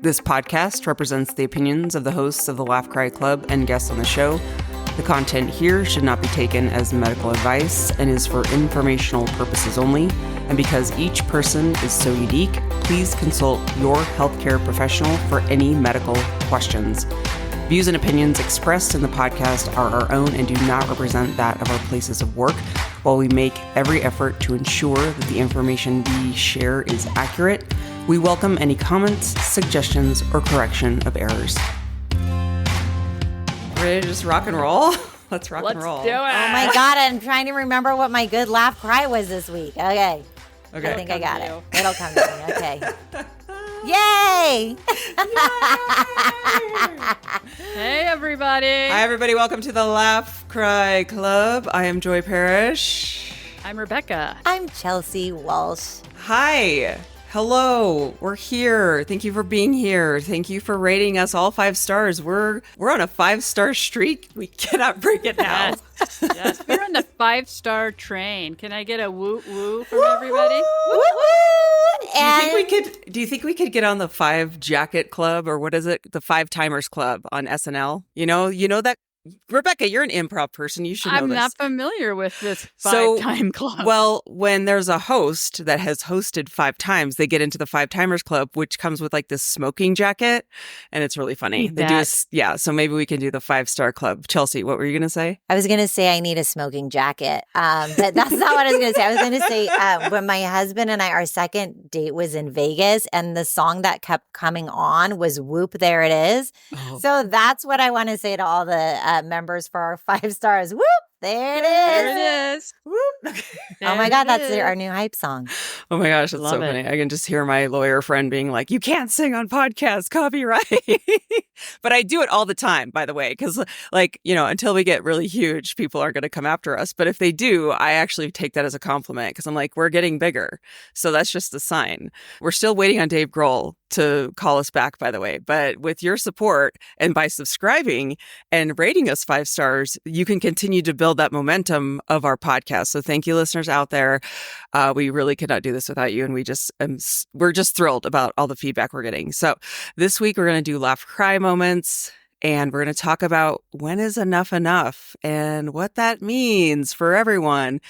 This podcast represents the opinions of the hosts of the Laugh Cry Club and guests on the show. The content here should not be taken as medical advice and is for informational purposes only. And because each person is so unique, please consult your healthcare professional for any medical questions. Views and opinions expressed in the podcast are our own and do not represent that of our places of work. While we make every effort to ensure that the information we share is accurate, we welcome any comments, suggestions, or correction of errors. Ready to just rock and roll? Let's roll. Do it. Oh my God, I'm trying to remember what my good laugh cry was this week. Okay. I think I got it. It'll come to me. Okay. Yay! Hey, everybody. Hi, everybody. Welcome to the Laugh Cry Club. I am Joy Parrish. I'm Rebecca. I'm Chelsea Walsh. Hi. Hello. We're here. Thank you for being here. Thank you for rating us all 5 stars. We're on a 5-star streak. We cannot break it now. Yes, we're on the 5-star train. Can I get a woo woo from everybody? Woo woo! Do you think we could get on the 5 Jacket Club, or what is it? The 5 Timers Club on SNL? You know that, Rebecca, you're an improv person. You should know I'm this. not familiar with this 5-time club. Well, when there's a host that has hosted 5 times, they get into the 5 Timers Club, which comes with like this smoking jacket, and it's really funny. So maybe we can do the 5-star club. Chelsea, what were you going to say? I was going to say I need a smoking jacket, but that's not what I was going to say. I was going to say when my husband and I, our second date was in Vegas, and the song that kept coming on was Whoop, There It Is. Oh. So that's what I want to say to all the members for our 5 stars. Whoop, there it is. There it is. Whoop. Oh my God, that's our new hype song. Oh my gosh, that's so funny. I can just hear my lawyer friend being like, you can't sing on podcasts, copyright. But I do it all the time, by the way, because until we get really huge, people aren't going to come after us. But if they do, I actually take that as a compliment because I'm like, we're getting bigger. So that's just a sign. We're still waiting on Dave Grohl to call us back, by the way. But with your support and by subscribing and rating us 5 stars, you can continue to build that momentum of our podcast. So thank you, listeners out there. We really could not do this without you. And we're just thrilled about all the feedback we're getting. So this week, we're going to do laugh cry moments. And we're going to talk about when is enough and what that means for everyone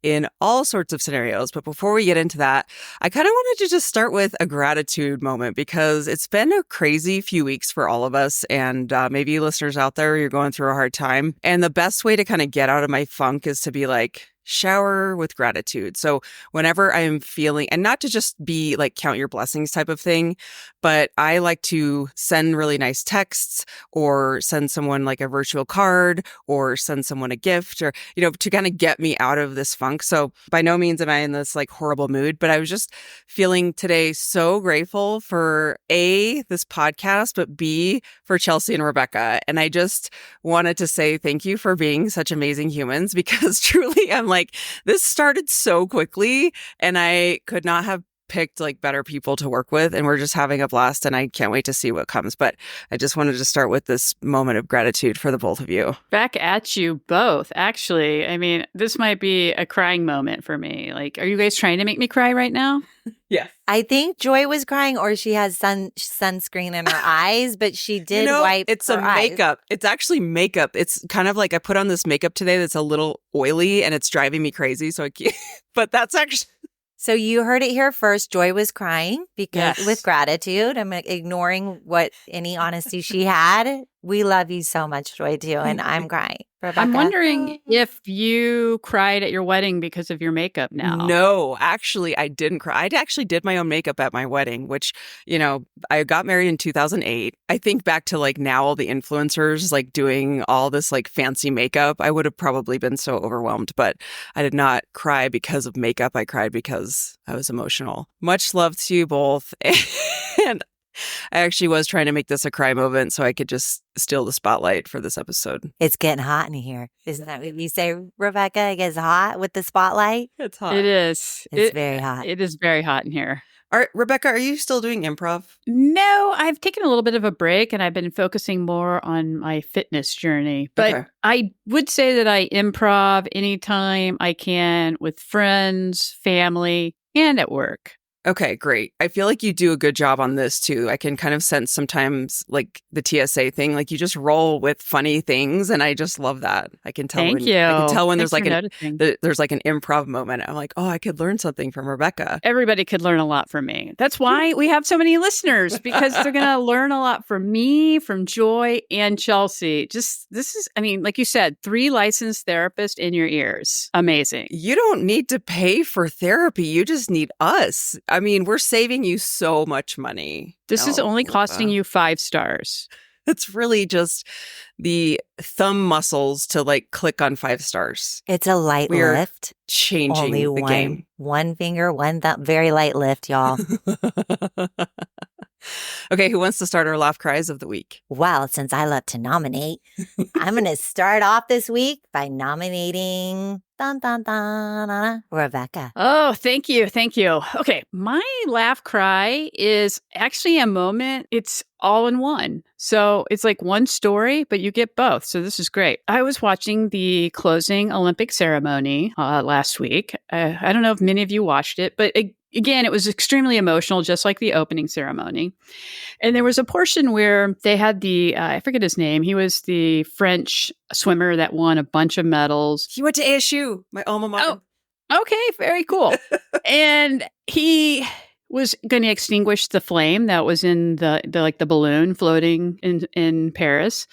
in all sorts of scenarios. But before we get into that, I kind of wanted to just start with a gratitude moment because it's been a crazy few weeks for all of us. And maybe listeners out there, you're going through a hard time. And the best way to kind of get out of my funk is to be like, shower with gratitude. So whenever I'm feeling, and not to just be like count your blessings type of thing, but I like to send really nice texts or send someone like a virtual card or send someone a gift or, to kind of get me out of this funk. So by no means am I in this like horrible mood, but I was just feeling today so grateful for A, this podcast, but B, for Chelsea and Rebecca. And I just wanted to say thank you for being such amazing humans because truly I'm like, this started so quickly and I could not have picked like better people to work with, and we're just having a blast and I can't wait to see what comes. But I just wanted to start with this moment of gratitude for the both of you. Back at you both, actually. I mean, this might be a crying moment for me. Like, are you guys trying to make me cry right now? Yes. I think Joy was crying or she has sunscreen in her eyes, but she did wipe it's her a makeup. It's actually makeup. It's kind of like I put on this makeup today that's a little oily and it's driving me crazy. So I can't, but that's actually... So you heard it here first. Joy was crying because Yes. with gratitude. I'm ignoring what any honesty she had. We love you so much, Joy, too. And I'm crying. Rebecca? I'm wondering if you cried at your wedding because of your makeup now. No, actually, I didn't cry. I actually did my own makeup at my wedding, which, I got married in 2008. I think back to like now all the influencers like doing all this like fancy makeup. I would have probably been so overwhelmed, but I did not cry because of makeup. I cried because I was emotional. Much love to you both. And I actually was trying to make this a cry moment so I could just steal the spotlight for this episode. It's getting hot in here. Isn't that what you say, Rebecca? It gets hot with the spotlight? It's hot. It is. It's very hot. It is very hot in here. Rebecca, are you still doing improv? No, I've taken a little bit of a break and I've been focusing more on my fitness journey. But Okay. I would say that I improv anytime I can with friends, family, and at work. Okay, great. I feel like you do a good job on this too. I can kind of sense sometimes like the TSA thing, like you just roll with funny things, and I just love that. I can tell. Thank when, you. I can tell when Thanks there's like for noticing. there's like an improv moment. I'm like, oh, I could learn something from Rebecca. Everybody could learn a lot from me. That's why we have so many listeners, because they're going to learn a lot from me, from Joy, and Chelsea. I mean, like you said, 3 licensed therapists in your ears. Amazing. You don't need to pay for therapy. You just need us. I mean, we're saving you so much money. This is only costing you 5 stars. It's really just the thumb muscles to like click on 5 stars. It's a light We're lift. Changing Only the game. one finger, one thumb. Very light lift, y'all. Okay, who wants to start our laugh cries of the week? Well, since I love to nominate, I'm going to start off this week by nominating Rebecca. Oh, thank you. Thank you. Okay. My laugh cry is actually a moment. It's all in one. So it's like one story, but you get both. So this is great. I was watching the closing Olympic ceremony last week. I don't know if many of you watched it, but again, it was extremely emotional, just like the opening ceremony. And there was a portion where they had I forget his name. He was the French swimmer that won a bunch of medals. He went to ASU, my alma mater. Oh, okay. Very cool. And he was going to extinguish the flame that was in the balloon floating in Paris.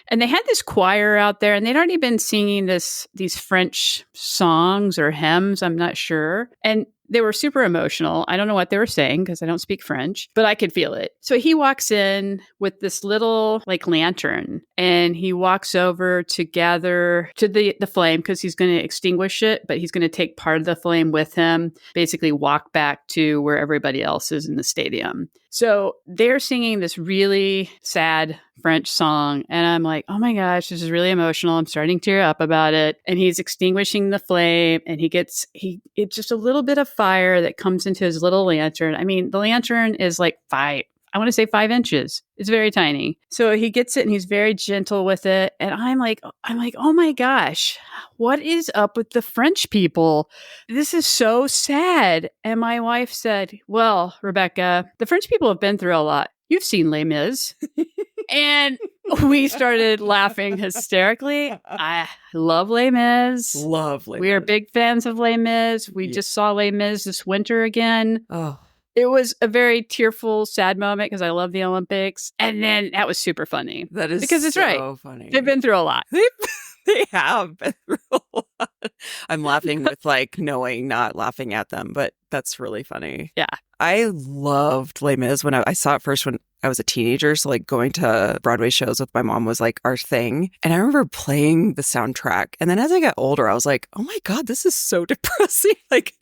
And they had this choir out there, and they'd already been singing these French songs or hymns, I'm not sure. And they were super emotional. I don't know what they were saying because I don't speak French, but I could feel it. So he walks in with this little like lantern, and he walks over to gather to the flame because he's going to extinguish it, but he's going to take part of the flame with him, basically walk back to where everybody else is in the stadium. So they're singing this really sad French song. And I'm like, oh my gosh, this is really emotional. I'm starting to tear up about it. And he's extinguishing the flame, and it's just a little bit of fire that comes into his little lantern. I mean, the lantern is like 5 inches. It's very tiny. So he gets it, and he's very gentle with it. And I'm like, oh my gosh, what is up with the French people? This is so sad. And my wife said, well, Rebecca, the French people have been through a lot. You've seen Les Mis. And we started laughing hysterically. I love Les Mis. Love Les Mis. We are big fans of Les Mis. We just saw Les Mis this winter again. Oh. It was a very tearful, sad moment because I love the Olympics. And then that was super funny. That is because it's so right. funny. They've been through a lot. They have been through a lot. I'm laughing with like knowing, not laughing at them, but that's really funny. Yeah. I loved Les Mis when I saw it first when I was a teenager. So like going to Broadway shows with my mom was like our thing. And I remember playing the soundtrack. And then as I got older, I was like, oh my God, this is so depressing. Like,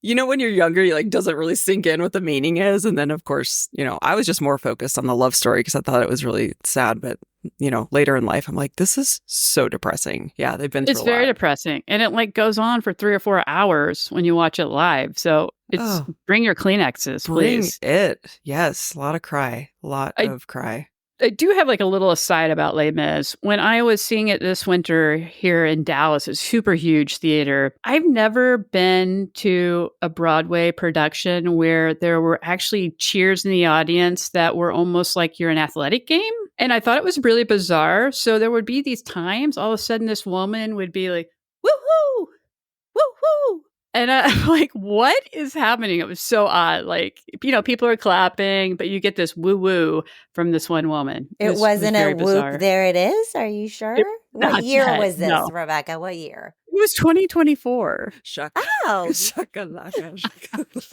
you know, when you're younger, you like doesn't really sink in what the meaning is. And then of course, you know, I was just more focused on the love story because I thought it was really sad. But you know, later in life, I'm like, this is so depressing. Yeah, they've been through a lot. It's very depressing. And it like goes on for 3 or 4 hours when you watch it live. So bring your Kleenexes, please. Bring it. Yes, a lot of cry. A lot of cry. I do have like a little aside about Les Mis. When I was seeing it this winter here in Dallas, it's a super huge theater. I've never been to a Broadway production where there were actually cheers in the audience that were almost like you're an athletic game. And I thought it was really bizarre. So there would be these times all of a sudden this woman would be like, woo-hoo, woo-hoo. And I'm like, what is happening? It was so odd. Like, you know, people are clapping, but you get this woo-woo from this one woman. It wasn't a bizarre. whoop, there it is? Are you sure? What year was this, Rebecca? What year? It was 2024. Oh. Shakalaka.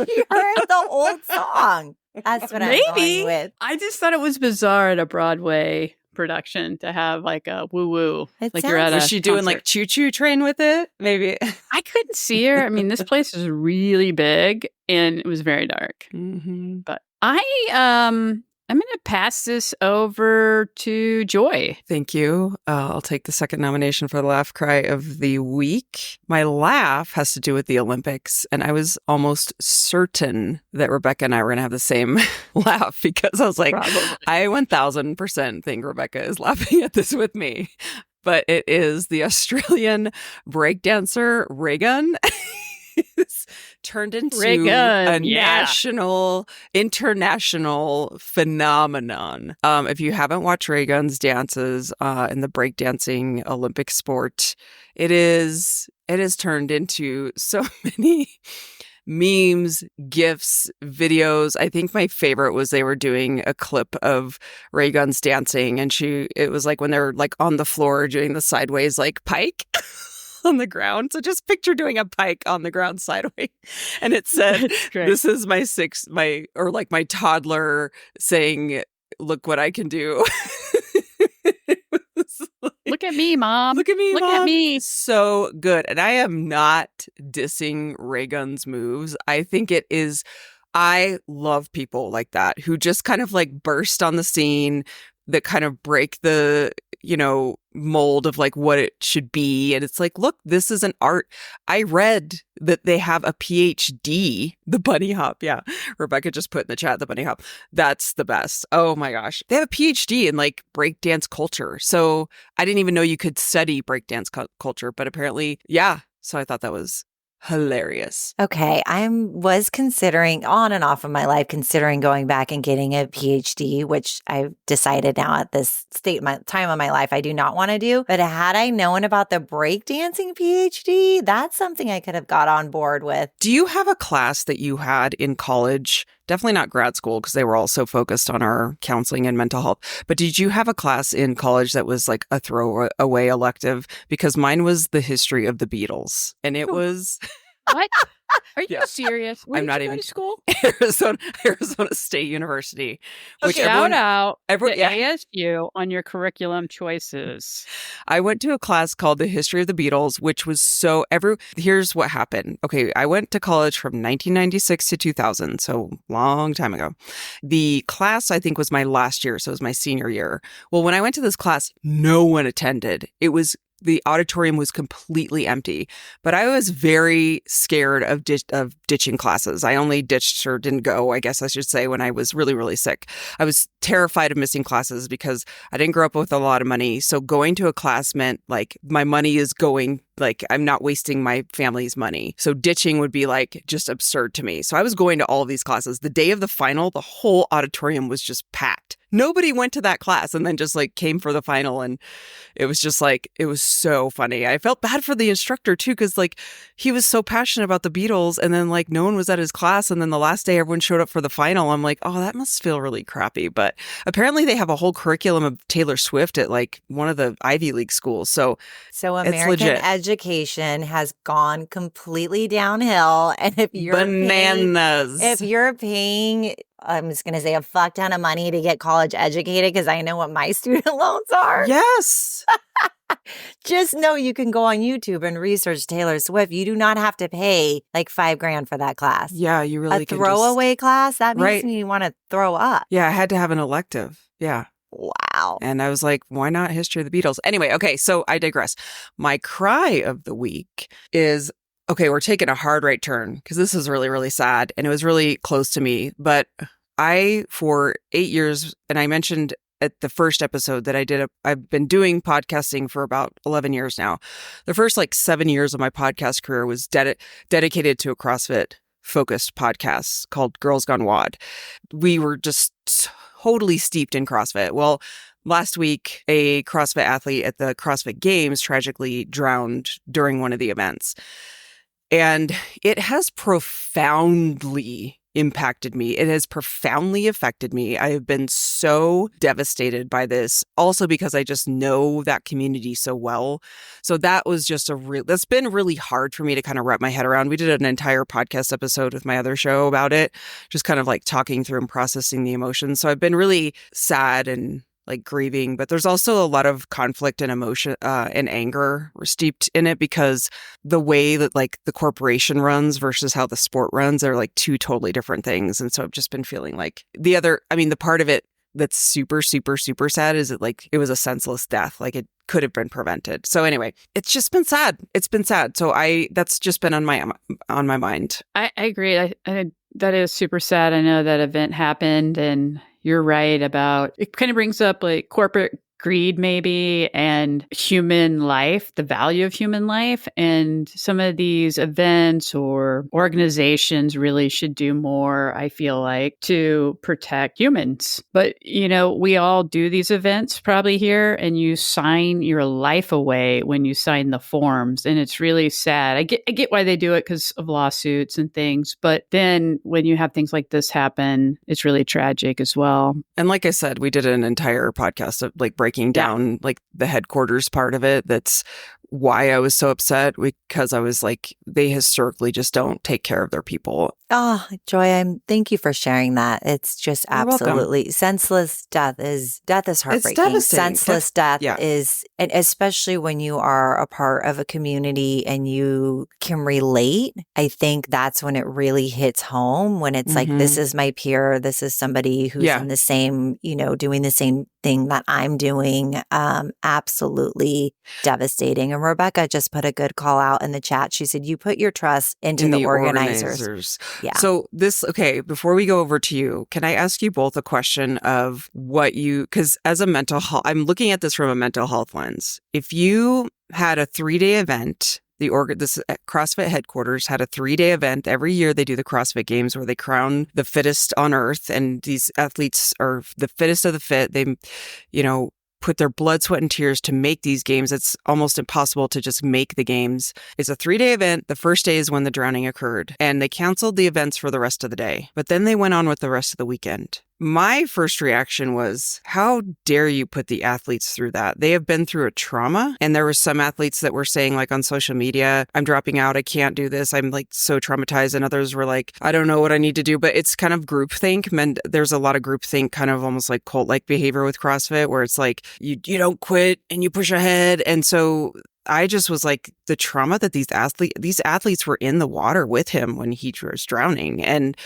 You heard the old song. That's what I'm going with. I just thought it was bizarre at a Broadway production to have like a woo-woo. Like you're at Was she doing like choo-choo train with it? Maybe. I couldn't see her. I mean, this place is really big and it was very dark. Mm-hmm. But I'm going to pass this over to Joy. Thank you. I'll take the second nomination for the laugh cry of the week. My laugh has to do with the Olympics, and I was almost certain that Rebecca and I were going to have the same laugh because I was like, Probably. I 1000% think Rebecca is laughing at this with me. But it is the Australian breakdancer Reagan. turned into Ray Gun, a international phenomenon. If you haven't watched Ray Gun's dances in the breakdancing Olympic sport, it has turned into so many memes, GIFs, videos. I think my favorite was they were doing a clip of Ray Gun's dancing, and it was like when they're like on the floor doing the sideways like pike on the ground. So just picture doing a pike on the ground sideways. And it said, this is my toddler saying, look what I can do. Look at me, Mom. Look at me, Look Mom. at me. So good. And I am not dissing Ray Gun's moves. I think I love people like that who just kind of like burst on the scene, that kind of break the, mold of like what it should be. And it's like, look, this is an art. I read that they have a PhD, the bunny hop. Yeah. Rebecca just put in the chat, the bunny hop. That's the best. Oh my gosh. They have a PhD in like breakdance culture. So I didn't even know you could study breakdance culture, but apparently, yeah. So I thought that was hilarious. Okay, I was considering on and off of my life, considering going back and getting a PhD, which I've decided now at this time of my life I do not want to do. But had I known about the breakdancing PhD, that's something I could have got on board with. Do you have a class that you had in college? Definitely not grad school because they were all so focused on our counseling and mental health. But did you have a class in college that was like a throwaway elective? Because mine was the history of the Beatles. And it was... What? Are you serious? Where I'm not you even go to school? Arizona State University. Which shout out to yeah. ASU on your curriculum choices. I went to a class called The History of the Beatles, which was here's what happened. Okay, I went to college from 1996 to 2000, so long time ago. The class, I think, was my last year, so it was my senior year. Well, when I went to this class, no one attended. The auditorium was completely empty, but I was very scared of ditching classes. I only ditched or didn't go, I guess I should say, when I was really, really sick. I was terrified of missing classes because I didn't grow up with a lot of money. So going to a class meant like my money is going, like I'm not wasting my family's money. So ditching would be like just absurd to me. So I was going to all of these classes. The day of the final, the whole auditorium was just packed. Nobody went to that class and then just like came for the final. And it was just like, it was so funny. I felt bad for the instructor too, because like he was so passionate about the Beatles and then like no one was at his class. And then the last day everyone showed up for the final. I'm like, oh, that must feel really crappy. But apparently they have a whole curriculum of Taylor Swift at like one of the Ivy League schools. So American education has gone completely downhill. And if you're paying, I'm just going to say a fuck ton of money to get college educated because I know what my student loans are. Yes. Just know you can go on YouTube and research Taylor Swift. You do not have to pay like $5,000 for that class. Yeah, you really can. A throwaway class? That makes me want to throw up. Yeah, I had to have an elective. Yeah. Wow. And I was like, why not History of the Beatles? Anyway, okay, so I digress. My cry of the week is, okay, we're taking a hard right turn because this is really, really sad and it was really close to me. But for 8 years, and I mentioned at the first episode that I've been doing podcasting for about 11 years now. The first 7 years of my podcast career was dedicated to a CrossFit focused podcast called Girls Gone WOD. We were just totally steeped in CrossFit. Well, last week, a CrossFit athlete at the CrossFit Games tragically drowned during one of the events. And it has profoundly impacted me. It has profoundly affected me. I have been so devastated by this, also because I just know that community so well. So that was just that's been really hard for me to kind of wrap my head around. We did an entire podcast episode with my other show about it, just kind of talking through and processing the emotions. So I've been really sad and grieving, but there's also a lot of conflict and emotion and anger were steeped in it because the way that the corporation runs versus how the sport runs are two totally different things. And so I've just been feeling the part of it that's super, super, super sad is that it was a senseless death. It could have been prevented. So anyway, it's just been sad. It's been sad. So that's just been on my mind. I agree. I that is super sad. I know that event happened and you're right about, it kind of brings up corporate greed maybe and human life, the value of human life. And some of these events or organizations really should do more, I feel like, to protect humans. But, we all do these events probably here, and you sign your life away when you sign the forms. And it's really sad. I get why they do it because of lawsuits and things. But then when you have things like this happen, it's really tragic as well. And like I said, we did an entire podcast of like breaking down like the headquarters part of it. That's why I was so upset, because I was like, they historically just don't take care of their people. Oh, Joy, thank you for sharing that. It's just You're welcome. absolutely senseless death is heartbreaking. It's devastating. Senseless death is, and especially when you are a part of a community and you can relate, I think that's when it really hits home, when it's like, this is my peer, this is somebody who's in the same, doing the same thing that I'm doing. Absolutely devastating. And Rebecca just put a good call out in the chat. She said, you put your trust into the organizers. Yeah. So before we go over to you, can I ask you both a question of because as a mental health, I'm looking at this from a mental health lens. If you had a 3-day event, this CrossFit headquarters had a 3-day event. Every year they do the CrossFit Games where they crown the fittest on earth. And these athletes are the fittest of the fit. They, put their blood, sweat, and tears to make these games. It's almost impossible to just make the games. It's a 3-day event. The first day is when the drowning occurred, and they canceled the events for the rest of the day. But then they went on with the rest of the weekend. My first reaction was, how dare you put the athletes through that? They have been through a trauma. And there were some athletes that were saying, like on social media, I'm dropping out. I can't do this. I'm like so traumatized. And others were like, I don't know what I need to do. But it's kind of groupthink. And there's a lot of groupthink, kind of almost like cult-like behavior with CrossFit, where it's like, you don't quit and you push ahead. And so I just was like, the trauma that these athletes were in the water with him when he was drowning, and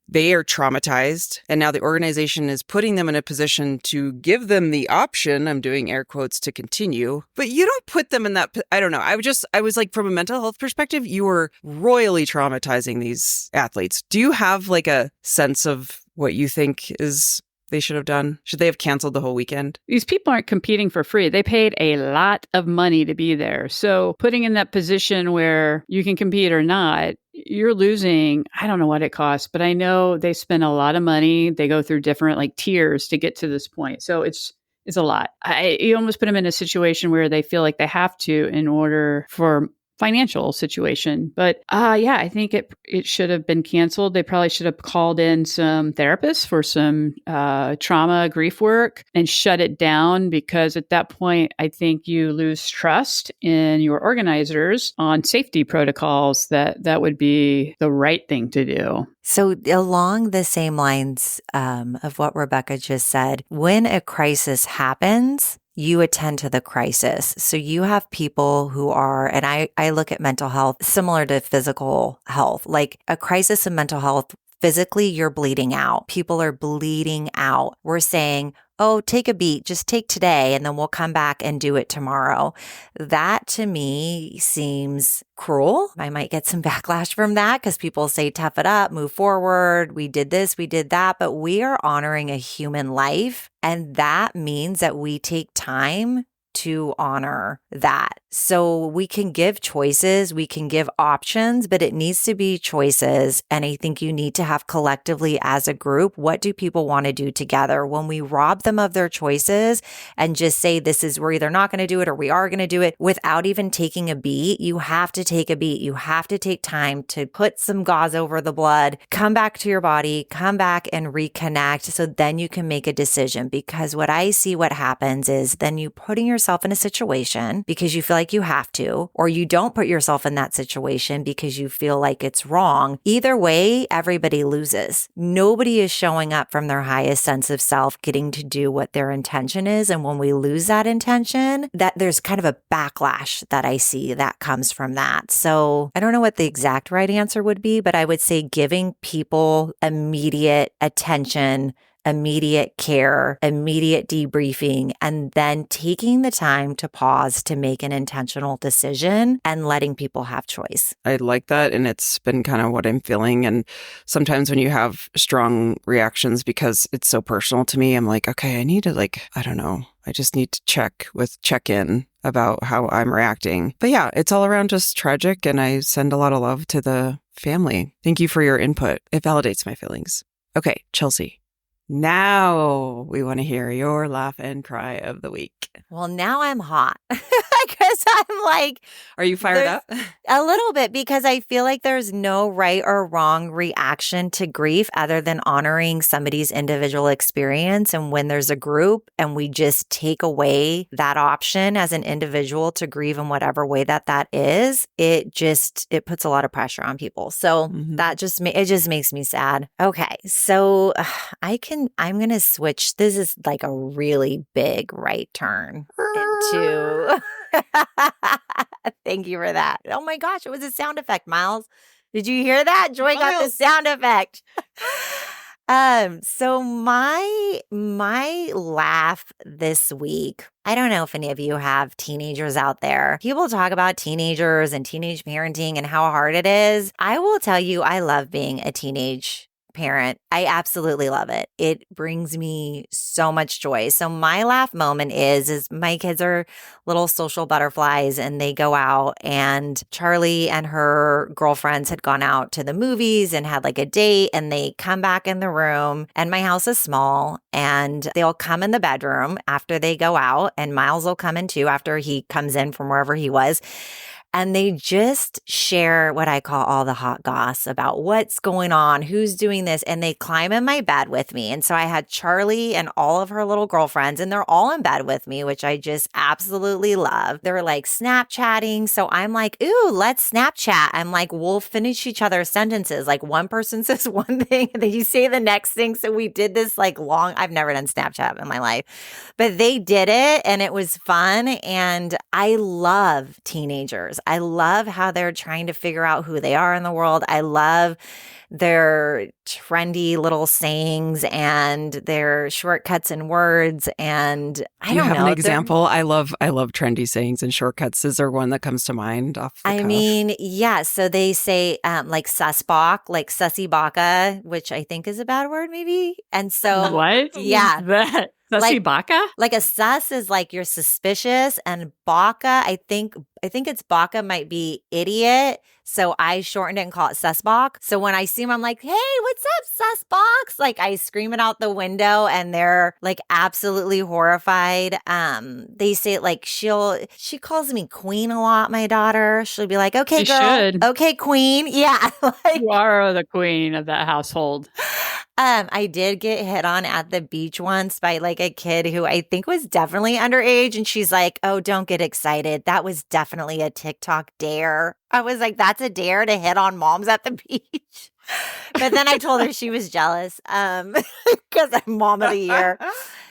they are traumatized. And now the organization is putting them in a position to give them the option, I'm doing air quotes, to continue. But you don't put them in that, I don't know. I was like, from a mental health perspective, you were royally traumatizing these athletes. Do you have like a sense of what you think they should have done? Should they have canceled the whole weekend? These people aren't competing for free. They paid a lot of money to be there. So putting in that position where you can compete or not, you're losing, I don't know what it costs, but I know they spend a lot of money. They go through different like tiers to get to this point. So it's a lot. You almost put them in a situation where they feel like they have to in order for financial situation. But I think it should have been canceled. They probably should have called in some therapists for some trauma grief work and shut it down, because at that point, I think you lose trust in your organizers on safety protocols. That would be the right thing to do. So along the same lines of what Rebecca just said, when a crisis happens, you attend to the crisis. So you have people who are, and I look at mental health similar to physical health, like a crisis in mental health. Physically, you're bleeding out. People are bleeding out. We're saying, oh, take a beat, just take today, and then we'll come back and do it tomorrow. That to me seems cruel. I might get some backlash from that because people say, tough it up, move forward. We did this, we did that, but we are honoring a human life. And that means that we take time to honor that. So we can give choices, we can give options, but it needs to be choices. And I think you need to have collectively as a group, what do people want to do together? When we rob them of their choices and just say, we're either not going to do it or we are going to do it without even taking a beat, you have to take a beat. You have to take time to put some gauze over the blood, come back to your body, come back and reconnect. So then you can make a decision, because what happens is then you putting yourself in a situation because you feel like you have to, or you don't put yourself in that situation because you feel like it's wrong. Either way, everybody loses. Nobody is showing up from their highest sense of self, getting to do what their intention is. And when we lose that intention, that there's kind of a backlash that I see that comes from that. So I don't know what the exact right answer would be, but I would say giving people immediate attention immediate care, immediate debriefing, and then taking the time to pause to make an intentional decision and letting people have choice. I like that. And it's been kind of what I'm feeling. And sometimes when you have strong reactions, because it's so personal to me, I'm like, okay, I need to I don't know. I just need to check in about how I'm reacting. But yeah, it's all around just tragic. And I send a lot of love to the family. Thank you for your input. It validates my feelings. Okay, Chelsea. Now we want to hear your laugh and cry of the week. Well, now I'm hot because I'm like, are you fired up? A little bit, because I feel like there's no right or wrong reaction to grief other than honoring somebody's individual experience. And when there's a group and we just take away that option as an individual to grieve in whatever way that is, it puts a lot of pressure on people. So it just makes me sad. Okay. So I'm going to switch. This is like a really big right turn into. Thank you for that. Oh my gosh, it was a sound effect, Miles. Did you hear that? Joy got the sound effect. So my laugh this week, I don't know if any of you have teenagers out there. People talk about teenagers and teenage parenting and how hard it is. I will tell you, I love being a teenage parent. I absolutely love it. It brings me so much joy. So my laugh moment is my kids are little social butterflies and they go out, and Charlie and her girlfriends had gone out to the movies and had like a date, and they come back in the room, and my house is small, and they'll come in the bedroom after they go out, and Miles will come in too after he comes in from wherever he was. And they just share what I call all the hot goss about what's going on, who's doing this, and they climb in my bed with me. And so I had Charlie and all of her little girlfriends, and they're all in bed with me, which I just absolutely love. They're like Snapchatting. So I'm like, ooh, let's Snapchat. I'm like, we'll finish each other's sentences. Like one person says one thing, and then you say the next thing. So we did this like long, I've never done Snapchat in my life, but they did it and it was fun. And I love teenagers. I love how they're trying to figure out who they are in the world. I love their trendy little sayings and their shortcuts in words. And I don't know. Have an example? I love trendy sayings and shortcuts. Is there one that comes to mind off the cuff? mean, yeah. So they say like sussbach, like sussy baka, which I think is a bad word maybe. And so what? Yeah. That? Sussy baka? Like a sus is like you're suspicious, and baka, I think it's baka might be idiot. So I shortened it and call it sussbach. So when I see him, I'm like, hey, what's up, sussbox? Like I scream it out the window, and they're like absolutely horrified. They say like she calls me queen a lot, my daughter. She'll be like, okay, girl. Okay, queen. Yeah. Like, you are the queen of that household. I did get hit on at the beach once by like a kid who I think was definitely underage. And she's like, oh, don't get excited. That was definitely a TikTok dare. I was like, that's a dare to hit on moms at the beach. But then I told her she was jealous because I'm mom of the year.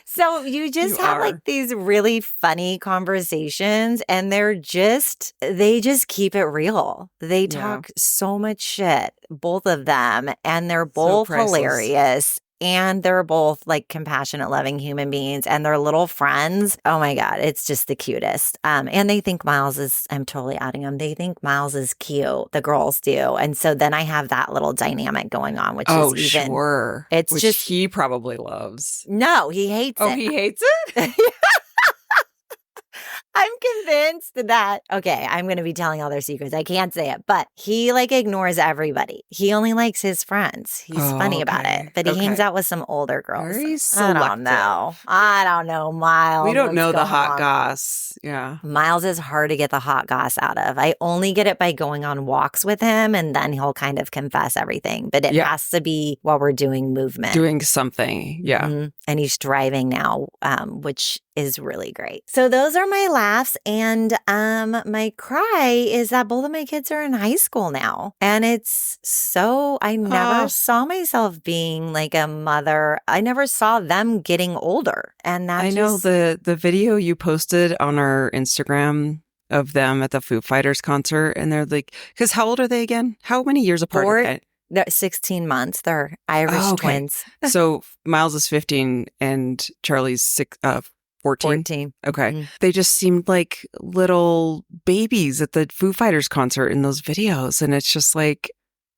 So you just have like these really funny conversations, and they just keep it real. They talk so much shit, both of them, and they're both hilarious. And they're both like compassionate, loving human beings, and they're little friends. Oh my God, it's just the cutest. And they think Miles is, I'm totally adding them. They think Miles is cute. The girls do. And so then I have that little dynamic going on, which is even. Sure. It's which just. He probably loves. No, he hates it. Oh, he hates it? I'm convinced that, okay, I'm going to be telling all their secrets. I can't say it, but he like ignores everybody. He only likes his friends. He's funny about it, but he hangs out with some older girls. Very selective. I don't know, Miles. We don't know the hot goss. Yeah. Miles is hard to get the hot goss out of. I only get it by going on walks with him, and then he'll kind of confess everything. But it has to be while we're doing movement. Doing something. Yeah. Mm-hmm. And he's driving now, which is really great. So those are my laughs, and my cry is that both of my kids are in high school now, and it's so I never saw myself being like a mother. I never saw them getting older, and that I know the video you posted on our Instagram of them at the Foo Fighters concert, and they're like, because how old are they again? How many years apart? They're 16 months. They're Irish Oh, okay. twins. So Miles is 15 and Charlie's 14. 14. Okay. Mhm. They just seemed like little babies at the Foo Fighters concert in those videos. And it's just like,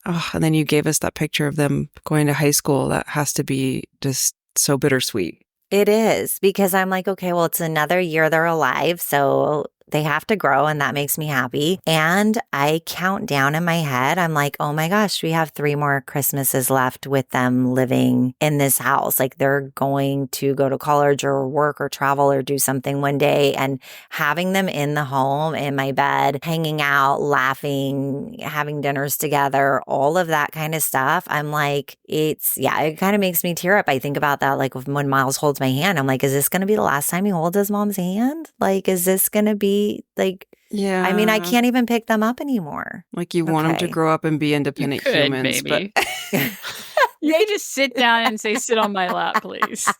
oh, and then you gave us that picture of them going to high school. That has to be just so bittersweet. It is, because I'm like, okay, well, it's another year they're alive, so they have to grow, and that makes me happy. And I count down in my head. I'm like, oh my gosh, we have 3 more Christmases left with them living in this house. Like, they're going to go to college or work or travel or do something one day, and having them in the home, in my bed, hanging out, laughing, having dinners together, all of that kind of stuff. I'm like, it kind of makes me tear up. I think about that, like when Miles holds my hand, I'm like, is this going to be the last time he holds his mom's hand? Like, is this going to be like, Yeah. I mean, I can't even pick them up anymore. Like you want them to Okay. grow up and be independent humans. Maybe. But You could just sit down and say, sit on my lap, please.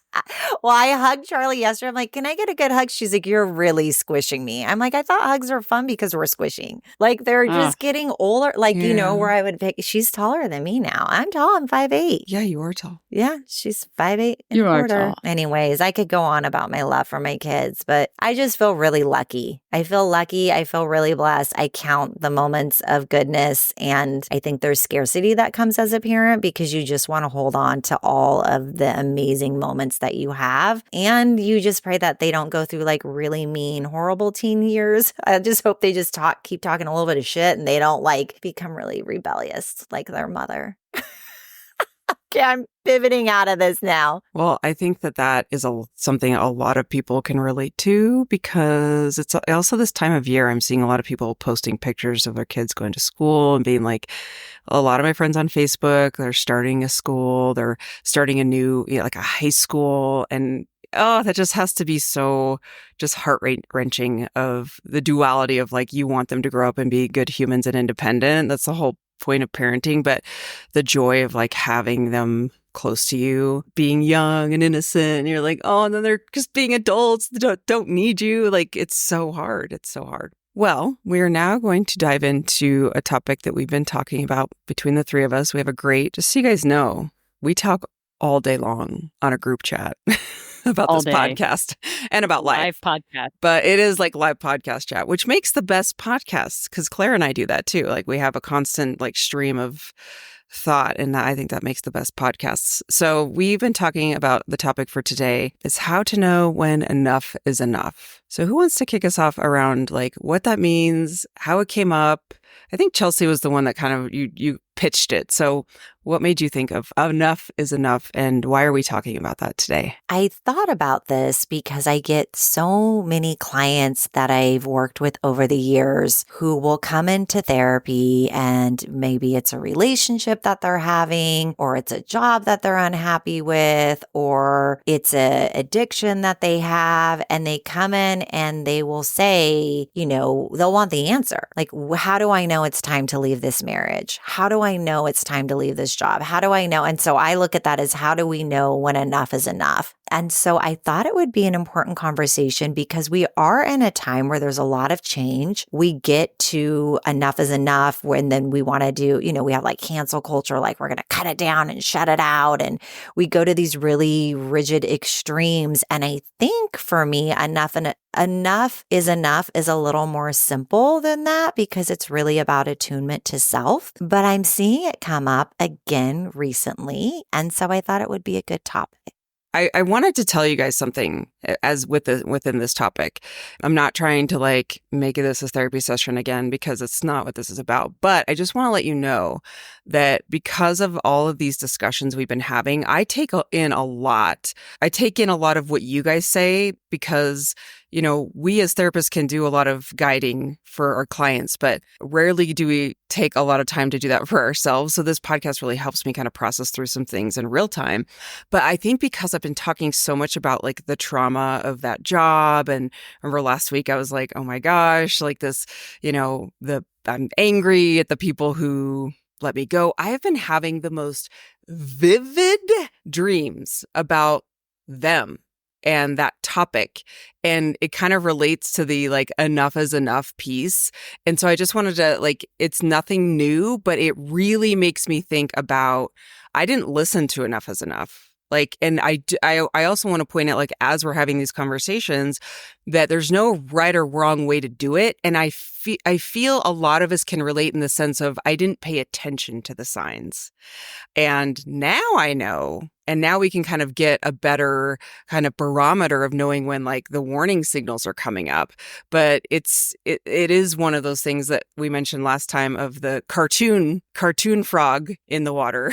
Well, I hugged Charlie yesterday. I'm like, can I get a good hug? She's like, you're really squishing me. I'm like, I thought hugs are fun because we're squishing. Like, they're just getting older. Like, you know, where I would pick, she's taller than me now. I'm tall. I'm 5'8". yeah, you are tall. Yeah, she's 5'8" and You a are quarter. tall. Anyways, I could go on about my love for my kids, but I just feel really lucky. I feel lucky. I feel really blessed. I count the moments of goodness. And I think there's scarcity that comes as a parent because you just want to hold on to all of the amazing moments that you have. And you just pray that they don't go through like really mean, horrible teen years. I just hope they just keep talking a little bit of shit and they don't like become really rebellious like their mother. Okay, I'm pivoting out of this now. Well, I think that is something a lot of people can relate to because it's also this time of year. I'm seeing a lot of people posting pictures of their kids going to school and being like, a lot of my friends on Facebook, they're starting a school, they're starting a new, like a high school. And that just has to be so just heart-wrenching of the duality of like, you want them to grow up and be good humans and independent. That's the whole point of parenting, but the joy of like having them close to you, being young and innocent, and you're like, oh, and then they're just being adults, don't need you. Like, it's so hard. It's so hard. Well, we are now going to dive into a topic that we've been talking about between the 3 of us. We have just so you guys know, we talk all day long on a group chat about All this day. podcast and about life. Live podcast. But it is like live podcast chat, which makes the best podcasts because Claire and I do that too. Like we have a constant like stream of thought, and I think that makes the best podcasts. So we've been talking about the topic for today is how to know when enough is enough. So who wants to kick us off around like what that means, how it came up? I think Chelsea was the one that kind of you pitched it. So what made you think of enough is enough, and why are we talking about that today? I thought about this because I get so many clients that I've worked with over the years who will come into therapy, and maybe it's a relationship that they're having, or it's a job that they're unhappy with, or it's an addiction that they have, and they come in and they will say, they'll want the answer. Like, how do I know it's time to leave this marriage? How do I know it's time to leave this job? How do I know? And so I look at that as how do we know when enough is enough? And so I thought it would be an important conversation because we are in a time where there's a lot of change. We get to enough is enough when then we want to do, we have like cancel culture, like we're going to cut it down and shut it out. And we go to these really rigid extremes. And I think for me, enough is enough is a little more simple than that because it's really about attunement to self. But I'm seeing it come up again recently. And so I thought it would be a good topic. I wanted to tell you guys something within this topic. I'm not trying to like make this a therapy session again because it's not what this is about. But I just want to let you know that because of all of these discussions we've been having, I take in a lot. I take in a lot of what you guys say because, we as therapists can do a lot of guiding for our clients, but rarely do we take a lot of time to do that for ourselves. So this podcast really helps me kind of process through some things in real time. But I think because I've been talking so much about like the trauma of that job, and remember last week I was like, oh my gosh, like this, I'm angry at the people who let me go. I have been having the most vivid dreams about them and that topic. And it kind of relates to the like enough is enough piece. And so I just wanted to like, it's nothing new, but it really makes me think about, I didn't listen to Enough is Enough. Like, and I also want to point out, like, as we're having these conversations, that there's no right or wrong way to do it. And I feel a lot of us can relate in the sense of, I didn't pay attention to the signs. And now I know, and now we can kind of get a better kind of barometer of knowing when like the warning signals are coming up. But it is one of those things that we mentioned last time of the cartoon frog in the water.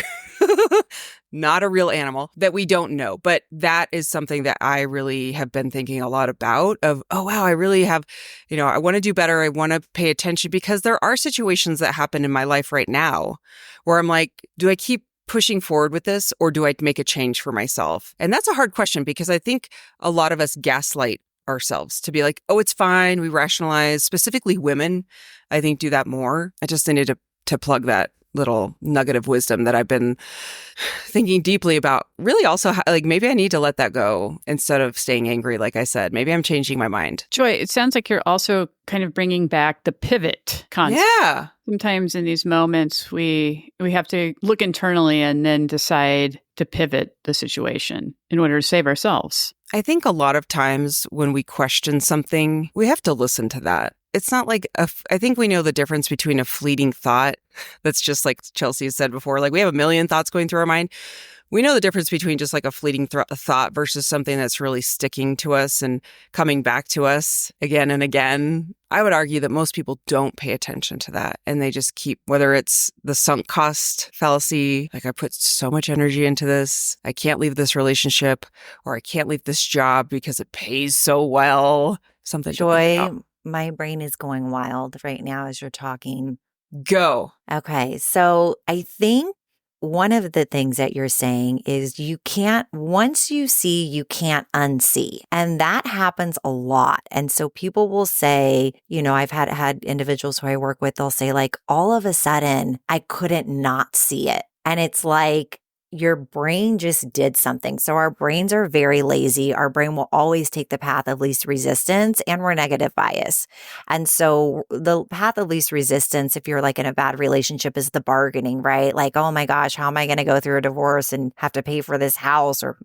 Not a real animal that we don't know. But that is something that I really have been thinking a lot about of, oh, wow, I really have, I want to do better. I want to pay attention because there are situations that happen in my life right now where I'm like, do I keep pushing forward with this or do I make a change for myself? And that's a hard question because I think a lot of us gaslight ourselves to be like, oh, it's fine. We rationalize, specifically women, I think do that more. I just needed to plug that little nugget of wisdom that I've been thinking deeply about. Really also, like, maybe I need to let that go instead of staying angry. Like I said, maybe I'm changing my mind. Joy, it sounds like you're also kind of bringing back the pivot concept. Yeah. Sometimes in these moments, we have to look internally and then decide to pivot the situation in order to save ourselves. I think a lot of times when we question something, we have to listen to that. It's not like, I think we know the difference between a fleeting thought that's just like Chelsea has said before, like we have a million thoughts going through our mind. We know the difference between just like a fleeting thought versus something that's really sticking to us and coming back to us again and again. I would argue that most people don't pay attention to that and they just keep, whether it's the sunk cost fallacy, like I put so much energy into this, I can't leave this relationship, or I can't leave this job because it pays so well. Something. Joy, my brain is going wild right now as you're talking. Go. Okay. So I think one of the things that you're saying is once you see, you can't unsee. And that happens a lot. And so people will say, I've had individuals who I work with, they'll say like, all of a sudden I couldn't not see it. And it's like, your brain just did something. So our brains are very lazy. Our brain will always take the path of least resistance, and we're negative bias. And so the path of least resistance, if you're like in a bad relationship, is the bargaining, right? Like, oh my gosh, how am I going to go through a divorce and have to pay for this house or,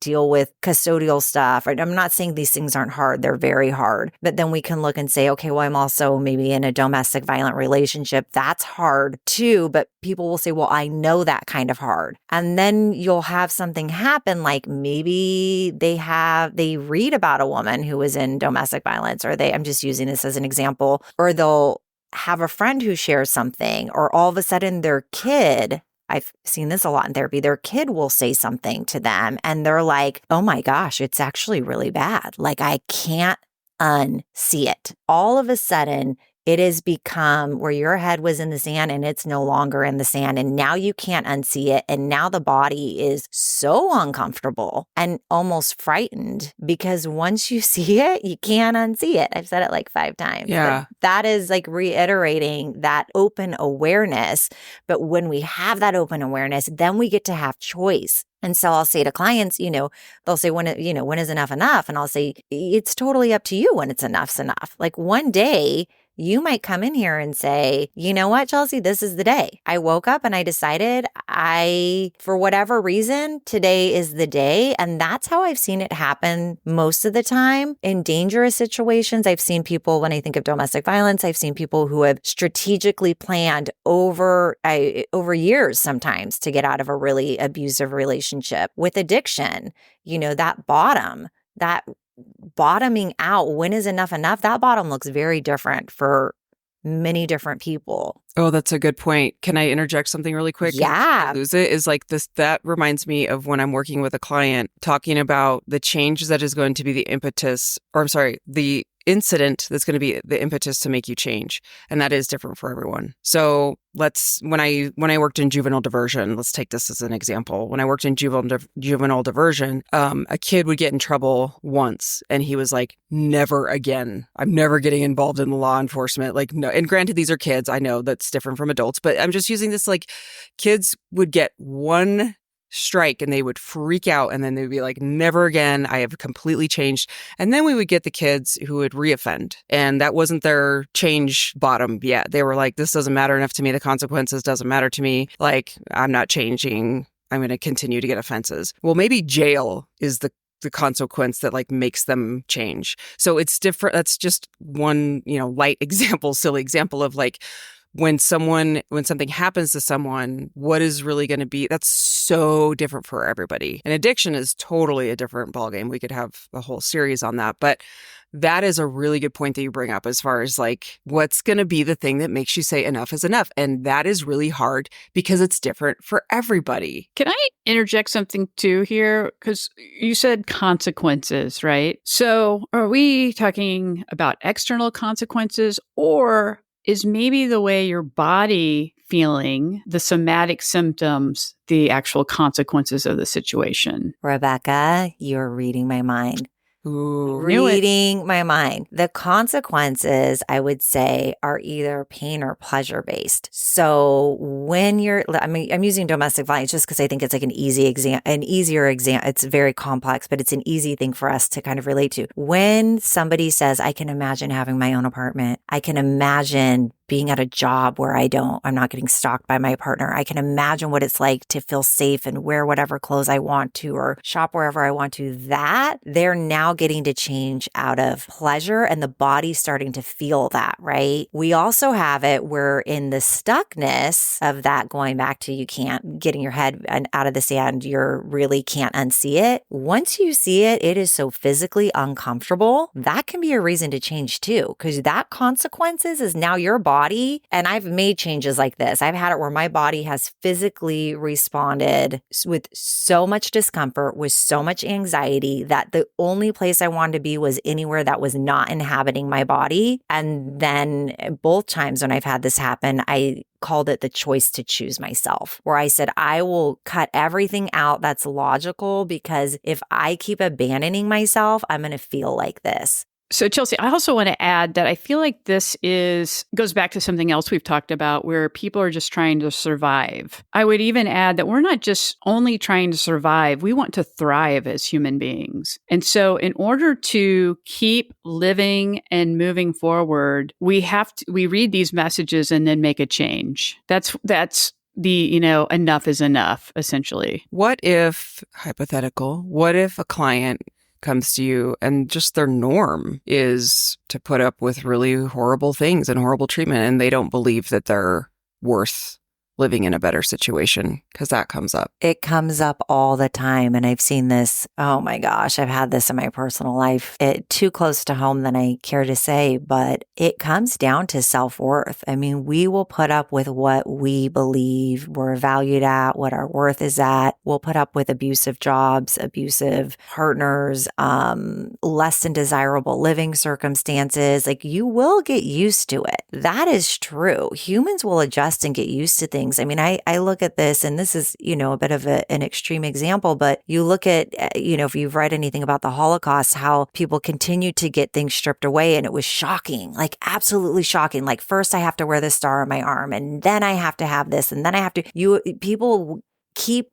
deal with custodial stuff? I'm not saying these things aren't hard. They're very hard. But then we can look and say, okay, well, I'm also maybe in a domestic violent relationship. That's hard too. But people will say, well, I know that kind of hard. And then you'll have something happen, like maybe they read about a woman who was in domestic violence, or I'm just using this as an example, or they'll have a friend who shares something, or all of a sudden their kid, I've seen this a lot in therapy, their kid will say something to them and they're like, oh my gosh, it's actually really bad. Like I can't unsee it. All of a sudden, it has become where your head was in the sand and it's no longer in the sand. And now you can't unsee it. And now the body is so uncomfortable and almost frightened because once you see it, you can't unsee it. I've said it like 5 times. Yeah. But that is like reiterating that open awareness. But when we have that open awareness, then we get to have choice. And so I'll say to clients, they'll say, when is enough enough? And I'll say, it's totally up to you when it's enough's enough. Like one day, you might come in here and say, you know what, Chelsea, this is the day. I woke up and I decided for whatever reason, today is the day. And that's how I've seen it happen most of the time in dangerous situations. I've seen people, when I think of domestic violence, I've seen people who have strategically planned over years sometimes to get out of a really abusive relationship. With addiction, that bottoming out, when is enough enough? That bottom looks very different for many different people. Oh, that's a good point. Can I interject something really quick? Yeah. Lose it is like this. That reminds me of when I'm working with a client talking about the change that is going to be the impetus, the incident that's going to be the impetus to make you change. And that is different for everyone. So when I worked in juvenile diversion, let's take this as an example. When I worked in juvenile diversion, a kid would get in trouble once and he was like, never again. I'm never getting involved in law enforcement. Like, no. And granted, these are kids. I know that's different from adults, but I'm just using this, like kids would get one strike and they would freak out, and then they'd be like, never again, I have completely changed. And then we would get the kids who would reoffend, and that wasn't their change bottom yet. They were like, this doesn't matter enough to me. The consequences doesn't matter to me. Like, I'm not changing. I'm going to continue to get offenses. Well, maybe jail is the consequence that like makes them change. So it's different. That's just one, light example, silly example of like, when something happens to someone, what is really going to be, that's so different for everybody. And addiction is totally a different ballgame. We could have a whole series on that, but that is a really good point that you bring up as far as like, what's going to be the thing that makes you say enough is enough. And that is really hard because it's different for everybody. Can I interject something too here? Because you said consequences, right? So are we talking about external consequences, or is maybe the way your body feeling, the somatic symptoms, the actual consequences of the situation? Rebecca, you're reading my mind. Ooh, Reading my mind. The consequences, I would say, are either pain or pleasure based. So when I'm using domestic violence just because I think it's like an easier exam. It's very complex, but it's an easy thing for us to kind of relate to. When somebody says, I can imagine having my own apartment, I can imagine being at a job where I'm not getting stalked by my partner. I can imagine what it's like to feel safe and wear whatever clothes I want to or shop wherever I want to. That they're now getting to change out of pleasure, and the body's starting to feel that, right? We also have it where in the stuckness of that, going back to you can't getting your head out of the sand, you really can't unsee it. Once you see it, it is so physically uncomfortable. That can be a reason to change too, because that consequences is now your body. And I've made changes like this. I've had it where my body has physically responded with so much discomfort, with so much anxiety that the only place I wanted to be was anywhere that was not inhabiting my body. And then both times when I've had this happen, I called it the choice to choose myself, where I said, I will cut everything out that's logical, because if I keep abandoning myself, I'm going to feel like this. So Chelsea, I also want to add that I feel like this goes back to something else we've talked about, where people are just trying to survive. I would even add that we're not just only trying to survive, we want to thrive as human beings. And so in order to keep living and moving forward, we read these messages and then make a change. That's the, enough is enough, essentially. What if a client comes to you and just their norm is to put up with really horrible things and horrible treatment, and they don't believe that they're worth living in a better situation? Because that comes up. It comes up all the time. And I've seen this. Oh my gosh, I've had this in my personal life. Too close to home than I care to say, but it comes down to self-worth. I mean, we will put up with what we believe we're valued at, what our worth is at. We'll put up with abusive jobs, abusive partners, less than desirable living circumstances. Like, you will get used to it. That is true. Humans will adjust and get used to things. I mean, I look at this, and this is, a bit of an extreme example, but you look at, if you've read anything about the Holocaust, how people continued to get things stripped away. And it was shocking, like absolutely shocking. Like, first I have to wear this star on my arm, and then I have to have this, and then I have to, people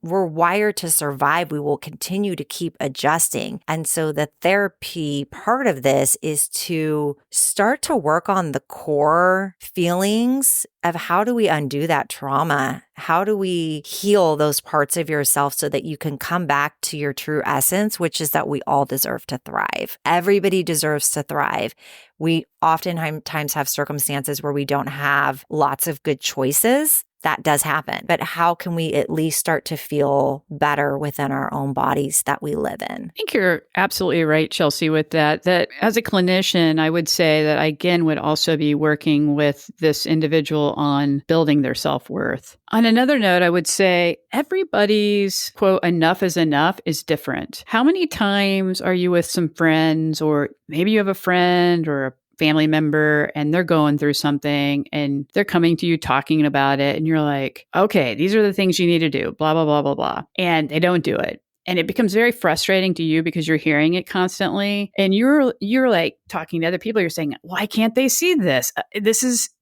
we're wired to survive. We will continue to keep adjusting. And so the therapy part of this is to start to work on the core feelings of how do we undo that trauma? How do we heal those parts of yourself so that you can come back to your true essence, which is that we all deserve to thrive. Everybody deserves to thrive. We oftentimes have circumstances where we don't have lots of good choices. That does happen. But how can we at least start to feel better within our own bodies that we live in? I think you're absolutely right, Chelsea, with that. That as a clinician, I would say that I, again, would also be working with this individual on building their self-worth. On another note, I would say everybody's, quote, enough is enough is different. How many times are you with some friends, or maybe you have a friend or a family member, and they're going through something and they're coming to you talking about it, and you're like, okay, these are the things you need to do, blah, blah, blah, blah, blah. And they don't do it. And it becomes very frustrating to you because you're hearing it constantly. And you're like talking to other people. You're saying, why can't they see this?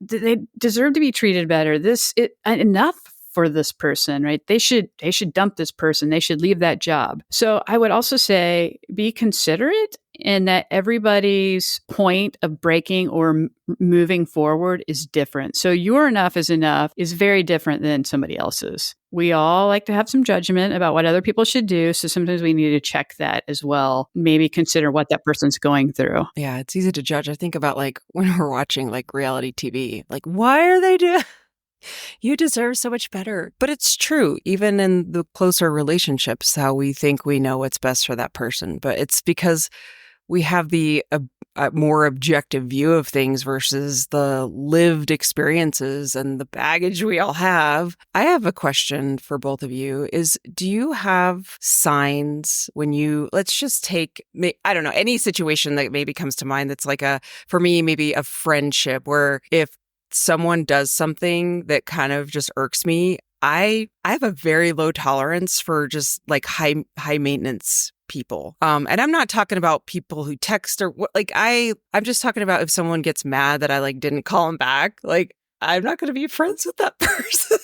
They deserve to be treated better. Enough for this person, right? They should dump this person. They should leave that job. So I would also say be considerate in that everybody's point of breaking or moving forward is different. So your enough is very different than somebody else's. We all like to have some judgment about what other people should do. So sometimes we need to check that as well. Maybe consider what that person's going through. Yeah, it's easy to judge. I think about like when we're watching like reality TV, like, why are they doing? You deserve so much better. But it's true, even in the closer relationships, how we think we know what's best for that person. But it's because we have the more objective view of things versus the lived experiences and the baggage we all have. I have a question for both of you is, do you have signs when you, let's just take, I don't know, any situation that maybe comes to mind that's like for me, maybe a friendship where if someone does something that kind of just irks me, I have a very low tolerance for just like high maintenance people. And I'm not talking about people who text or like I'm just talking about if someone gets mad that I like didn't call them back, like I'm not going to be friends with that person.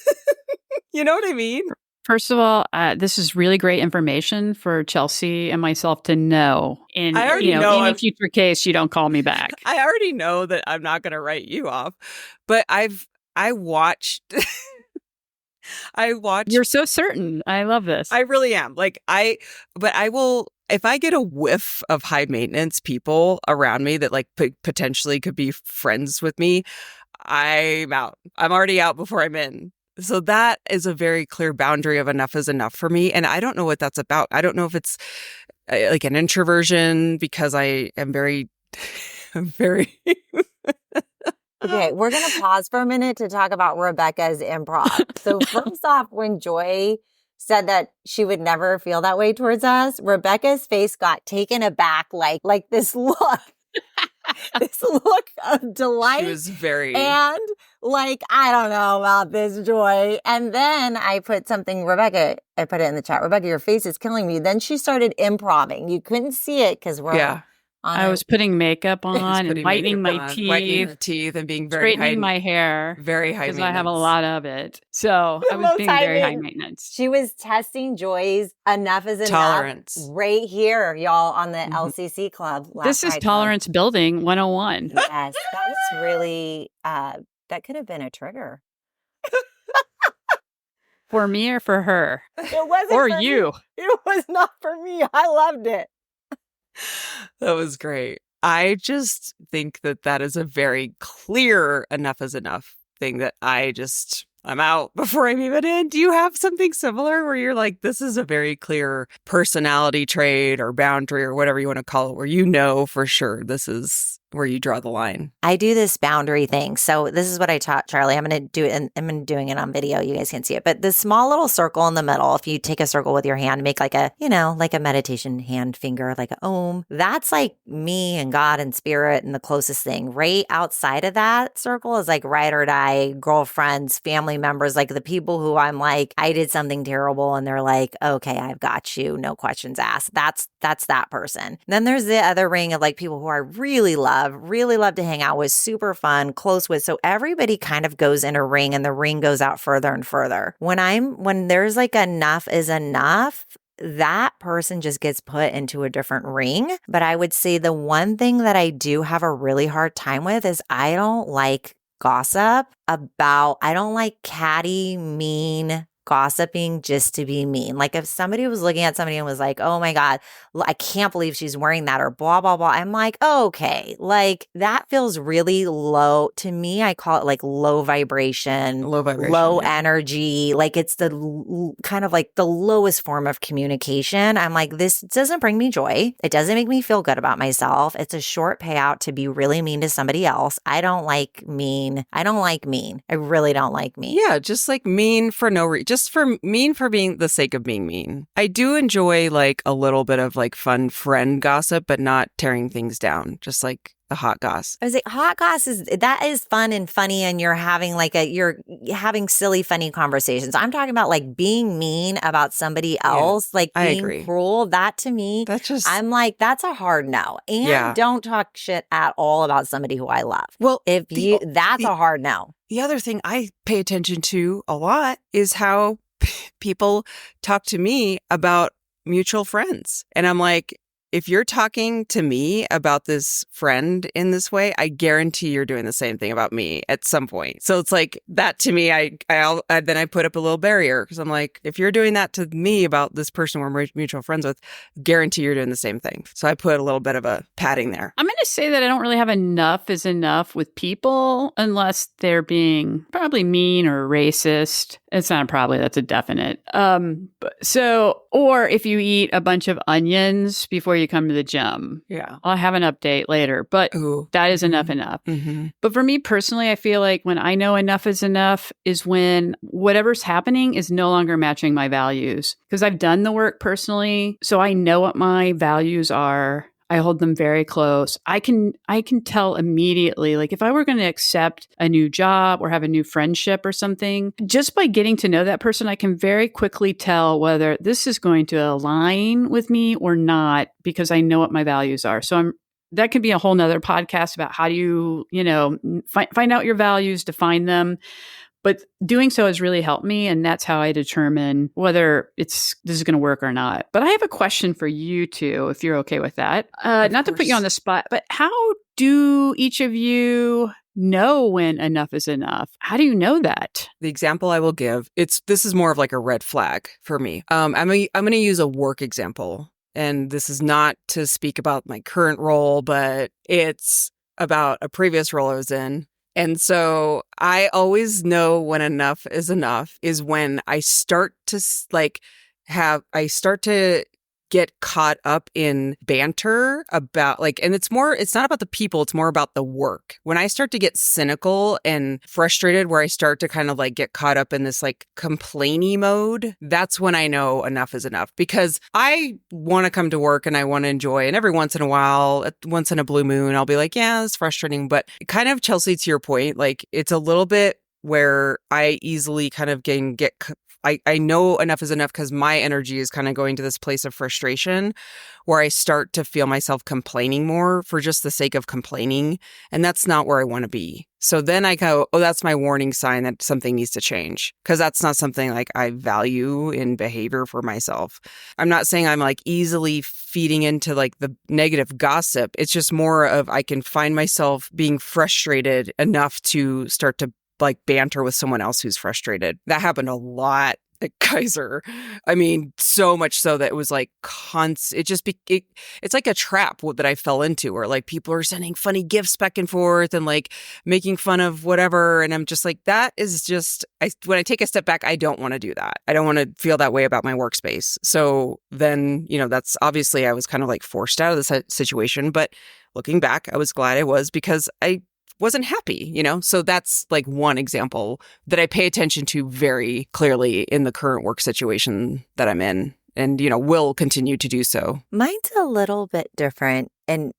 You know what I mean? First of all, this is really great information for Chelsea and myself to know. In any future case, you don't call me back. I already know that I'm not going to write you off, but I watched. You're so certain. I love this. I really am. But I will, if I get a whiff of high maintenance people around me that like potentially could be friends with me, I'm out. I'm already out before I'm in. So that is a very clear boundary of enough is enough for me. And I don't know what that's about. I don't know if it's like an introversion because I am very. Okay, we're going to pause for a minute to talk about Rebecca's improv. So first off, when Joy said that she would never feel that way towards us, Rebecca's face got taken aback like this look. This look of delight. She was very... And like, I don't know about this, Joy. And then I put something, Rebecca, I put it in the chat. Rebecca, your face is killing me. Then she started improving. You couldn't see it because we're... Yeah. I was putting makeup on and whitening my teeth and being very straightening my hair. Very high maintenance. Because I have a lot of it. So I was being very high maintenance. She was testing Joy's enough is enough tolerance right here, y'all, on the LCC Club. This is Tolerance Building 101. Yes, that was really, that could have been a trigger. For me or for her? It wasn't or for you. Me. It was not for me. I loved it. That was great. I just think that is a very clear enough is enough thing that I'm out before I'm even in. Do you have something similar where you're like, this is a very clear personality trait or boundary or whatever you want to call it, where you know for sure this is where you draw the line? I do this boundary thing. So this is what I taught Charlie. I'm going to do it, and I'm doing it on video. You guys can see it. But the small little circle in the middle, if you take a circle with your hand, make like a meditation hand finger, like a om. That's like me and God and spirit and the closest thing. Right outside of that circle is like ride or die, girlfriends, family members, like the people who I'm like, I did something terrible and they're like, okay, I've got you. No questions asked. That's that person. Then there's the other ring of like people who I really love to hang out with, super fun, close with. So everybody kind of goes in a ring and the ring goes out further and further. When there's like enough is enough, that person just gets put into a different ring. But I would say the one thing that I do have a really hard time with is I don't like gossip I don't like catty, mean gossiping just to be mean. Like if somebody was looking at somebody and was like, oh my God, I can't believe she's wearing that or blah, blah, blah. I'm like, okay, like that feels really low. To me, I call it like low vibration, low energy. Like it's the kind of like the lowest form of communication. I'm like, this doesn't bring me joy. It doesn't make me feel good about myself. It's a short payout to be really mean to somebody else. I don't like mean. I really don't like mean. Yeah, just like mean for no reason. Just for mean for being the sake of being mean. I do enjoy like a little bit of like fun friend gossip, but not tearing things down. Just like the hot goss. I was like, hot goss that is fun and funny, and you're having silly, funny conversations. I'm talking about like being mean about somebody else, like I being agree. cruel. That to me, I'm like, that's a hard no. And don't talk shit at all about somebody who I love. Well, that's a hard no. The other thing I pay attention to a lot is how people talk to me about mutual friends. And I'm like, if you're talking to me about this friend in this way, I guarantee you're doing the same thing about me at some point. So it's like that to me, then I put up a little barrier because I'm like, if you're doing that to me about this person we're mutual friends with, guarantee you're doing the same thing. So I put a little bit of a padding there. I'm going to say that I don't really have enough is enough with people unless they're being probably mean or racist. It's not a probably, that's a definite. Or if you eat a bunch of onions before you come to the gym. Yeah. I'll have an update later, but that is enough. Mm-hmm. But for me personally, I feel like when I know enough is enough is when whatever's happening is no longer matching my values. Because I've done the work personally, so I know what my values are. I hold them very close. I can tell immediately, like if I were going to accept a new job or have a new friendship or something, just by getting to know that person, I can very quickly tell whether this is going to align with me or not because I know what my values are. So that could be a whole nother podcast about how do you, find out your values, define them. But doing so has really helped me, and that's how I determine whether this is going to work or not. But I have a question for you two, if you're okay with that. Not to put you on the spot, but how do each of you know when enough is enough? How do you know that? The example I will give, this is more of like a red flag for me. I'm going to use a work example, and this is not to speak about my current role, but it's about a previous role I was in. And so I always know when enough is when I start to get caught up in banter about and it's not about the people, it's more about the work. When I start to get cynical and frustrated, where I start to kind of like get caught up in this like complainy mode, that's when I know enough is enough, because I want to come to work and I want to enjoy. And every once in a while, once in a blue moon, I'll be like, yeah, it's frustrating. But kind of, Chelsea, to your point, like it's a little bit where I easily kind of get I know enough is enough because my energy is kind of going to this place of frustration where I start to feel myself complaining more for just the sake of complaining. And that's not where I want to be. So then I go, oh, that's my warning sign that something needs to change, because that's not something like I value in behavior for myself. I'm not saying I'm like easily feeding into like the negative gossip. It's just more of I can find myself being frustrated enough to start to like banter with someone else who's frustrated. That happened a lot at Kaiser. I mean, so much so that it was like it's like a trap that I fell into, where like people are sending funny gifts back and forth and like making fun of whatever. And I'm just like, that is just, when I take a step back, I don't want to do that. I don't want to feel that way about my workspace. So then, that's obviously I was kind of like forced out of the situation. But looking back, I was glad I was, because I wasn't happy, So that's like one example that I pay attention to very clearly in the current work situation that I'm in, and, will continue to do so. Mine's a little bit different. And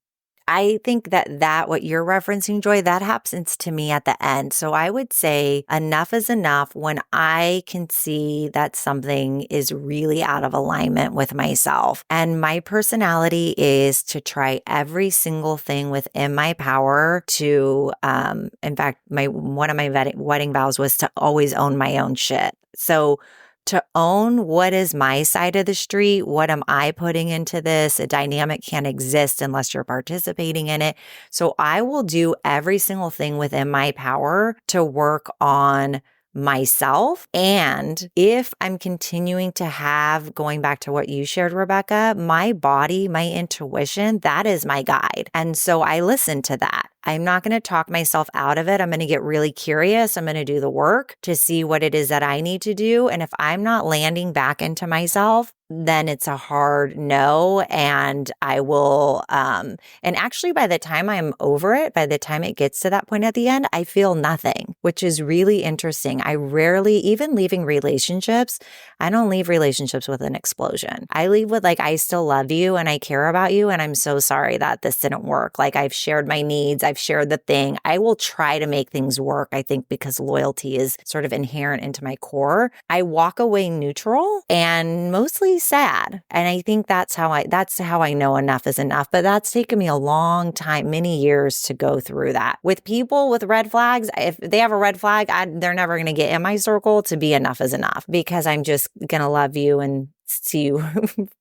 I think that what you're referencing, Joy, that happens to me at the end. So I would say enough is enough when I can see that something is really out of alignment with myself. And my personality is to try every single thing within my power to, in fact, one of my wedding vows was to always own my own shit. So to own what is my side of the street, what am I putting into this? A dynamic can't exist unless you're participating in it. So I will do every single thing within my power to work on myself. And if I'm continuing to have, going back to what you shared, Rebecca, my body, my intuition, that is my guide. And so I listen to that. I'm not going to talk myself out of it. I'm going to get really curious. I'm going to do the work to see what it is that I need to do. And if I'm not landing back into myself, then it's a hard no. And I will, and actually by the time I'm over it, by the time it gets to that point at the end, I feel nothing, which is really interesting. I rarely, even leaving relationships, I don't leave relationships with an explosion. I leave with like, I still love you and I care about you. And I'm so sorry that this didn't work. Like I've shared my needs. I've shared the thing. I will try to make things work. I think because loyalty is sort of inherent into my core. I walk away neutral and mostly sad. And I think that's how I know enough is enough. But that's taken me a long time, many years to go through that. With people with red flags, if they have a red flag, they're never going to get in my circle. To be enough is enough because I'm just going to love you and see you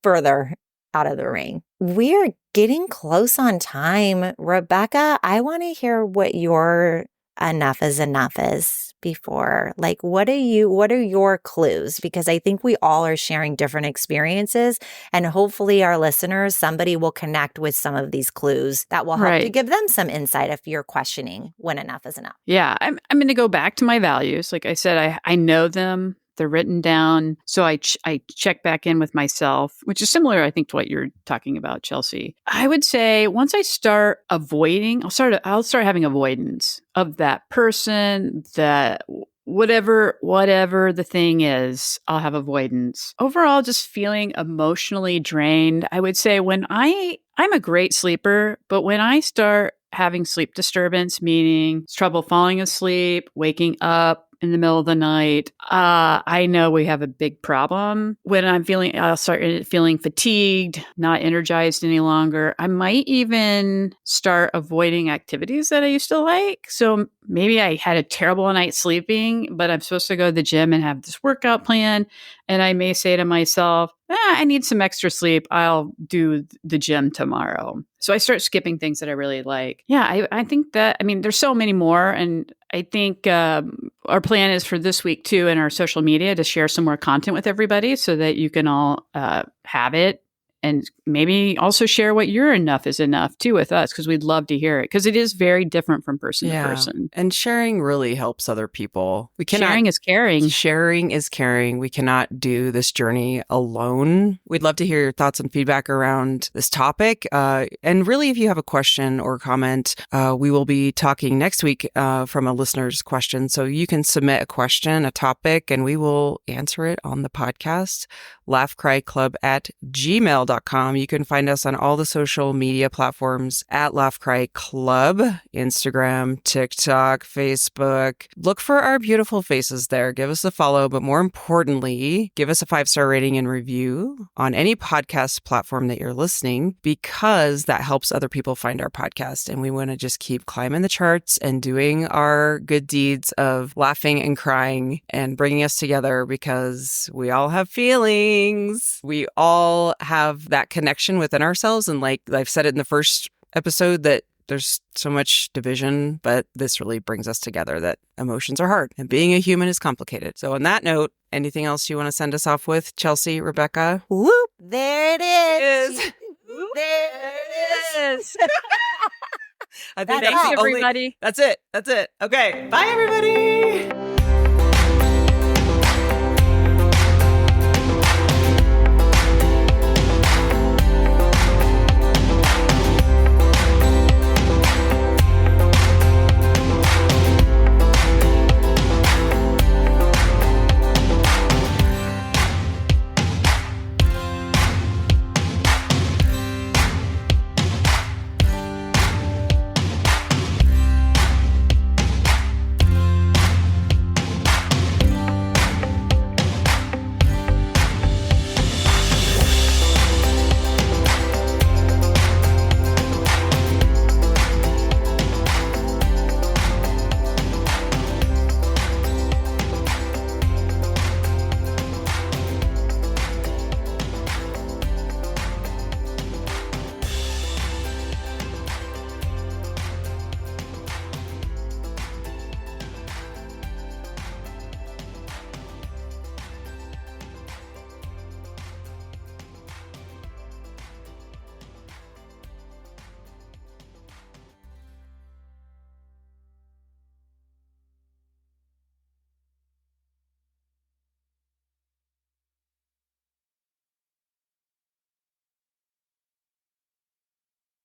further out of the ring. We're getting close on time. Rebecca, I want to hear what your enough is before. Like, what are your clues? Because I think we all are sharing different experiences and hopefully our listeners, somebody will connect with some of these clues that will help to give them some insight if you're questioning when enough is enough. Yeah, I'm going to go back to my values. Like I said, I know them. They're written down. So I check back in with myself, which is similar, I think, to what you're talking about, Chelsea. I would say once I start avoiding, I'll start having avoidance of that person, that whatever the thing is, I'll have avoidance. Overall, just feeling emotionally drained. I would say I'm a great sleeper, but when I start having sleep disturbance, meaning trouble falling asleep, waking up in the middle of the night, I know we have a big problem. When I'll start feeling fatigued, not energized any longer. I might even start avoiding activities that I used to like. So maybe I had a terrible night sleeping, but I'm supposed to go to the gym and have this workout plan. And I may say to myself, I need some extra sleep. I'll do the gym tomorrow. So I start skipping things that I really like. Yeah, I think that, there's so many more. And I think our plan is for this week too in our social media to share some more content with everybody so that you can all have it. And maybe also share what your enough is enough too with us, because we'd love to hear it, because it is very different from person to person. And sharing really helps other people. Sharing is caring. Sharing is caring. We cannot do this journey alone. We'd love to hear your thoughts and feedback around this topic. And really, if you have a question or comment, we will be talking next week from a listener's question. So you can submit a question, a topic, and we will answer it on the podcast. laughcryclub@gmail.com. You can find us on all the social media platforms at laughcryclub, Instagram, TikTok, Facebook. Look for our beautiful faces there. Give us a follow, but more importantly, give us a 5-star rating and review on any podcast platform that you're listening, because that helps other people find our podcast. And we want to just keep climbing the charts and doing our good deeds of laughing and crying and bringing us together, because we all have feelings. We all have that connection within ourselves. And like I've said it in the first episode, that there's so much division, but this really brings us together, that emotions are hard and being a human is complicated. So on that note, anything else you want to send us off with, Chelsea, Rebecca? Whoop, there it is. There it is. I think Thanks, everybody. That's it. Okay. Bye, everybody.